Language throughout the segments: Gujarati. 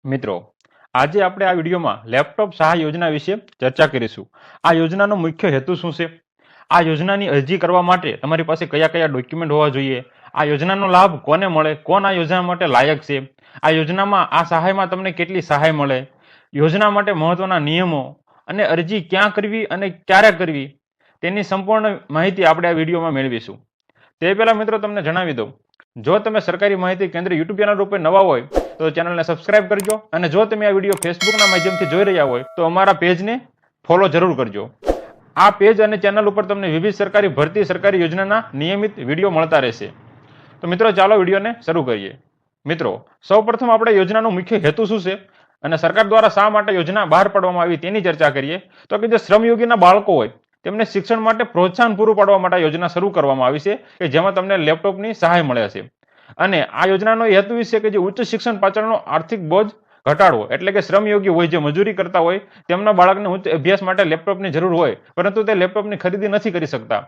મિત્રો, આજે આપણે આ વિડીયોમાં લેપટોપ સહાય યોજના વિશે ચર્ચા કરીશું. આ યોજનાનો મુખ્ય હેતુ શું છે? આ યોજનાની અરજી કરવા માટે તમારી પાસે કયા કયા ડોક્યુમેન્ટ હોવા જોઈએ? આ યોજનાનો લાભ કોને મળે? કોણ આ યોજના માટે લાયક છે? આ યોજનામાં આ સહાયમાં તમને કેટલી સહાય મળે? યોજના માટે મહત્વના નિયમો અને અરજી ક્યાં કરવી અને ક્યારે કરવી તેની સંપૂર્ણ માહિતી આપણે આ વિડીયોમાં મેળવીશું. તે પહેલા મિત્રો તમને જણાવી દઉં, જો તમે સરકારી માહિતી કેન્દ્ર યુટ્યુબ ચેનલ ઉપર નવા હોય તો ચેનલને સબસ્ક્રાઇબ કરજો, અને જો તમે આ વિડીયો ફેસબુકના માધ્યમથી જોઈ રહ્યા હોય તો અમારા પેજને ફોલો જરૂર કરજો. આ પેજ અને ચેનલ ઉપર તમને વિવિધ સરકારી ભરતી, સરકારી યોજનાના નિયમિત વિડીયો મળતા રહેશે. તો મિત્રો, ચાલો વિડીયોને શરૂ કરીએ. મિત્રો, સૌપ્રથમ આપણે યોજનાનો મુખ્ય હેતુ શું છે અને સરકાર દ્વારા શા માટે યોજના બહાર પાડવામાં આવી તેની ચર્ચા કરીએ. તો કે જે શ્રમયોગીના બાળકો હોય તેમને શિક્ષણ માટે પ્રોત્સાહન પૂરું પાડવા માટે યોજના શરૂ કરવામાં આવી છે કે જેમાં તમને લેપટોપની સહાય મળે છે. અને આ યોજનાનો હેતુ એ છે કે જે ઉચ્ચ શિક્ષણ પાછળનો આર્થિક બોજ ઘટાડવો, એટલે કે શ્રમયોગી હોય, જે મજૂરી કરતા હોય, તેમના બાળકને ઉચ્ચ અભ્યાસ માટે લેપટોપની જરૂર હોય પરંતુ તે લેપટોપની ખરીદી નથી કરી શકતા.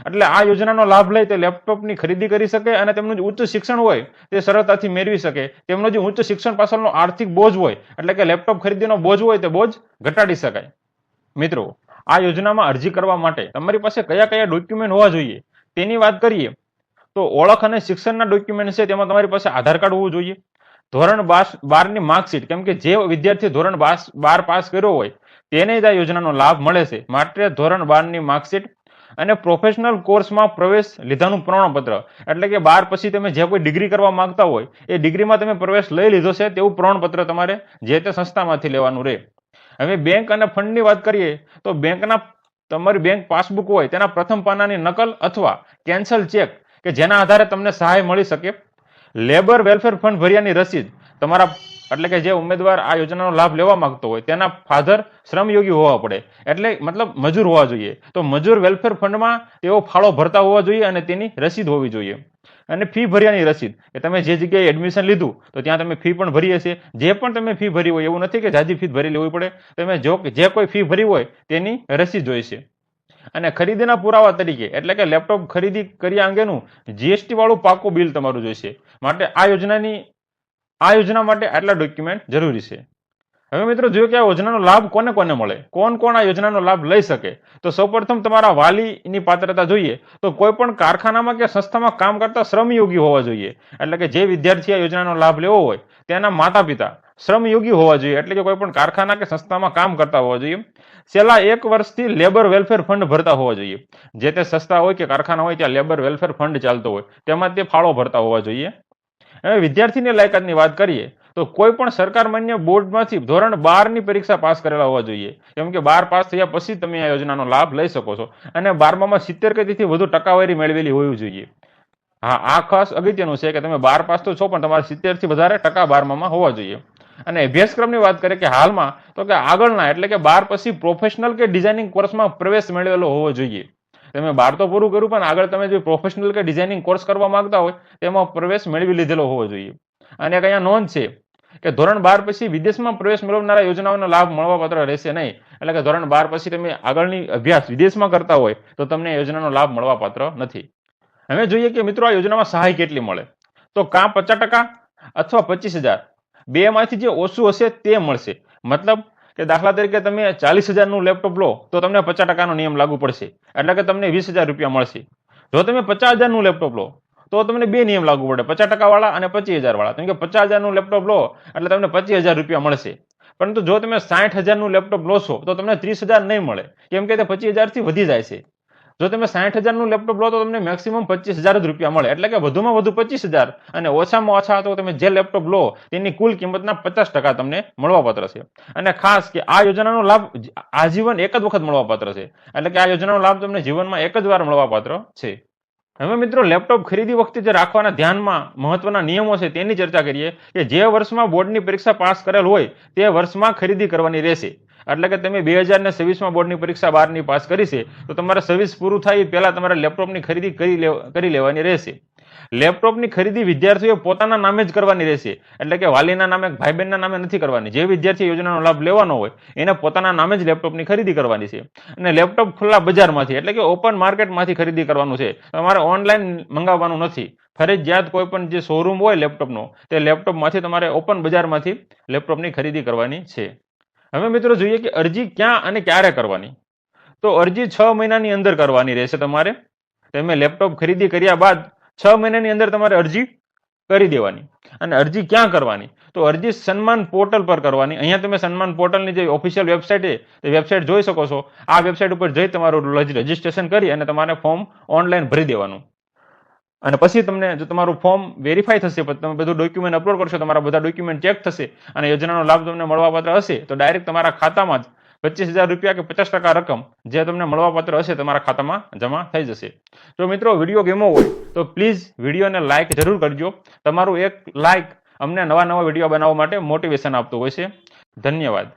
એટલે આ યોજનાનો લાભ લઈ તે લેપટોપની ખરીદી કરી શકે અને તેમનું જે ઉચ્ચ શિક્ષણ હોય તે સરળતાથી મેળવી શકે. તેમનો જે ઉચ્ચ શિક્ષણ પાછળનો આર્થિક બોજ હોય, એટલે કે લેપટોપ ખરીદીનો બોજ હોય, તે બોજ ઘટાડી શકાય. મિત્રો, આ યોજનામાં અરજી કરવા માટે તમારી પાસે કયા કયા ડોક્યુમેન્ટ હોવા જોઈએ તેની વાત કરીએ તો ઓળખ અને શિક્ષણના ડોક્યુમેન્ટ છે તેમાં તમારી પાસે આધાર કાર્ડ હોવું જોઈએ. ધોરણ 12ની માર્કશીટ, કેમ કે જે વિદ્યાર્થી ધોરણ 12 પાસ કર્યો હોય તેને જ આ યોજનાનો લાભ મળે છે. માટે ધોરણ 12ની માર્કશીટ અને પ્રોફેશનલ કોર્સમાં પ્રવેશ લીધાનું પ્રમાણપત્ર, એટલે કે 12 પછી તમે જે કોઈ ડિગ્રી કરવા માંગતા હોય એ ડિગ્રીમાં તમે પ્રવેશ લઈ લીધો છે તેવું પ્રમાણપત્ર તમારે જે તે સંસ્થામાંથી લેવાનું રહે. હવે બેંક અને ફંડની વાત કરીએ તો બેંકના તમારી બેંક પાસબુક હોય તેના પ્રથમ પાનાની નકલ અથવા કેન્સલ ચેક કે જેના આધારે તમને સહાય મળી શકે. લેબર વેલફેર ફંડ ભર્યાની રસીદ, તમારા એટલે કે જે ઉમેદવાર આ યોજનાનો લાભ લેવા માંગતો હોય તેના ફાધર શ્રમયોગી હોવા પડે, એટલે મતલબ મજૂર હોવા જોઈએ. તો મજૂર વેલફેર ફંડમાં તેઓ ફાળો ભરતા હોવા જોઈએ અને તેની રસીદ હોવી જોઈએ. અને ફી ભર્યાની રસીદ, કે તમે જે જગ્યાએ એડમિશન લીધું તો ત્યાં તમે ફી પણ ભરી હશે. જે પણ તમે ફી ભરી હોય, એવું નથી કે જાજી ફી ભરી લેવી પડે. તમે જે કોઈ ફી ભરી હોય તેની રસીદ જોઈશે. અને ખરીદીના પુરાવા તરીકે, એટલે કે લેપટોપ ખરીદી કર્યા અંગેનું જીએસટી વાળું પાકું બિલ તમારું જોઈશે. માટે આ યોજના માટે આટલા ડોક્યુમેન્ટ જરૂરી છે. હવે મિત્રો, જોયું કે આ યોજનાનો લાભ કોને કોને મળે, કોણ કોણ આ યોજનાનો લાભ લઈ શકે. તો સૌપ્રથમ તમારા વાલીની પાત્રતા જોઈએ તો કોઈ પણ કારખાનામાં કે સંસ્થામાં કામ કરતા શ્રમયોગી હોવા જોઈએ. એટલે કે જે વિદ્યાર્થી આ યોજનાનો લાભ લેવો હોય તેના માતા પિતા શ્રમયોગી હોવા જોઈએ, એટલે કે કોઈ પણ કારખાના કે સંસ્થામાં કામ કરતા હોવા જોઈએ. છેલ્લા 1 વર્ષથી લેબર વેલફેર ફંડ ભરતા હોવા જોઈએ. જે તે સંસ્થા હોય કે કારખાના હોય ત્યાં લેબર વેલફેર ફંડ ચાલતો હોય તેમાં તે ફાળો ભરતા હોવા જોઈએ. હવે વિદ્યાર્થીની લાયકાતની વાત કરીએ તો કોઈ પણ સરકાર માન્ય બોર્ડમાંથી ધોરણ 12ની પરીક્ષા પાસ કરેલા હોવા જોઈએ. કેમ કે 12 પાસ થયા પછી તમે આ યોજનાનો લાભ લઈ શકો છો. અને 12માં 70 કે તેથી વધુ ટકાવારી મેળવેલી હોવી જોઈએ. હા, આ ખાસ અગત્યનું છે કે તમે 12 પાસ તો છો પણ તમારે 70 થી વધારે ટકા 12માં હોવા જોઈએ. અને અભ્યાસક્રમની વાત કરીએ કે હાલમાં તો કે આગળના, એટલે કે 12 પછી પ્રોફેશનલ કે ડિઝાઇનિંગ કોર્સમાં પ્રવેશ મેળવેલો હોવો જોઈએ. તમે 12 તો પૂરું કર્યું પણ આગળ તમે જે પ્રોફેશનલ કે ડિઝાઇનિંગ કોર્સ કરવા માંગતા હોય તેમાં પ્રવેશ મેળવી લીધેલો હોવો જોઈએ. અને એક અહીંયા નોંધ છે કે ધોરણ 12 પછી વિદેશમાં પ્રવેશ મેળવનારા યોજનાઓનો લાભ મળવાપાત્ર રહેશે નહીં. એટલે કે ધોરણ 12 પછી તમે આગળની અભ્યાસ વિદેશમાં કરતા હોય તો તમને યોજનાનો લાભ મળવાપાત્ર નથી. હવે જોઈએ કે મિત્રો, આ યોજનામાં સહાય કેટલી મળે. તો કાં 50% અથવા 25,000, બેમાંથી જે ઓછું હશે તે મળશે. મતલબ કે દાખલા તરીકે તમે 40,000નું લેપટોપ લો તો તમને 50%નો નિયમ લાગુ પડશે, એટલે કે તમને 20,000 રૂપિયા મળશે. જો તમે 50,000નું લેપટોપ લો તો તમને 2 નિયમ લાગુ પડે, 50% વાળા અને 25,000 વાળા. કેમ કે 50,000નું લેપટોપ લો એટલે તમને 25,000 રૂપિયા મળશે. પરંતુ જો તમે 60,000નું લેપટોપ લો છો તો તમને 30,000 નહીં મળે, કેમ કે તે 25,000 થી વધી જાય છે. જો તમે 60,000નું લેપટોપ લો તો તમને મેક્સિમમ 25,000 જ રૂપિયા મળે, એટલે કે વધુમાં વધુ 25,000, અને ઓછામાં ઓછા તો તમે જે લેપટોપ લો તેની કુલ કિંમતના 50% તમને મળવાપાત્ર છે. અને ખાસ કે આ યોજનાનો લાભ આજીવન એક જ વખત મળવાપાત્ર છે, એટલે કે આ યોજનાનો લાભ તમને જીવનમાં એક જ વાર મળવાપાત્ર છે. હવે મિત્રો, લેપટોપ ખરીદી વખતે જે રાખવાના ધ્યાનમાં મહત્વના નિયમો છે તેની ચર્ચા કરીએ કે જે વર્ષમાં બોર્ડની પરીક્ષા પાસ કરેલ હોય તે વર્ષમાં ખરીદી કરવાની રહેશે. એટલે કે તમે 2026માં બોર્ડની પરીક્ષા 12ની પાસ કરી છે તો તમારે 26 પૂરું થાય પહેલા તમારે લેપટોપની ખરીદી કરી લેવાની રહેશે. લેપટોપની ખરીદી વિદ્યાર્થીઓએ પોતાના નામે જ કરવાની રહેશે, એટલે કે વાલીના નામે, ભાઈ બહેનના નામે નથી કરવાની. જે વિદ્યાર્થી યોજનાનો લાભ લેવાનો હોય એને પોતાના નામે જ લેપટોપની ખરીદી કરવાની છે. અને લેપટોપ ખુલ્લા બજારમાંથી એટલે કે ઓપન માર્કેટમાંથી ખરીદી કરવાનું છે. તમારે ઓનલાઈન મંગાવવાનું નથી. ફરજિયાત કોઈ પણ જે શોરૂમ હોય લેપટોપનો તે લેપટોપમાંથી તમારે ઓપન બજારમાંથી લેપટોપની ખરીદી કરવાની છે. હવે મિત્રો જોઈએ કે અરજી ક્યાં અને ક્યારે કરવાની. તો અરજી 6 મહિનાની અંદર કરવાની રહેશે તમારે. તમે લેપટોપ ખરીદી કર્યા બાદ 6 મહિનાની અંદર તમારે અરજી કરી દેવાની. અને અરજી ક્યાં કરવાની? તો અરજી સન્માન પોર્ટલ પર કરવાની. અહીંયા તમે સન્માન પોર્ટલની જે ઓફિશિયલ વેબસાઇટ છે તે વેબસાઇટ જોઈ શકો છો. આ વેબસાઇટ ઉપર જઈ તમારું રજીસ્ટ્રેશન કરી અને તમારે ફોર્મ ઓનલાઈન ભરી દેવાનું. અને પછી તમને જો તમારું ફોર્મ વેરીફાઈ થશે, પછી તમે બધું ડોક્યુમેન્ટ અપલોડ કરશો, તમારા બધા ડોક્યુમેન્ટ ચેક થશે અને યોજનાનો લાભ તમને મળવાપાત્ર હશે તો ડાયરેક્ટ તમારા ખાતામાં જ 25,000 રૂપિયા કે 50% રકમ જે તમને મળવાપાત્ર હશે તમારા ખાતામાં જમા થઈ જશે. જો મિત્રો વિડીયો ગમ્યો હોય તો પ્લીઝ વિડીયોને લાઇક જરૂર કરજો. તમારું એક લાઇક અમને નવા વિડીયો બનાવવા માટે મોટિવેશન આપતું હોય છે. ધન્યવાદ.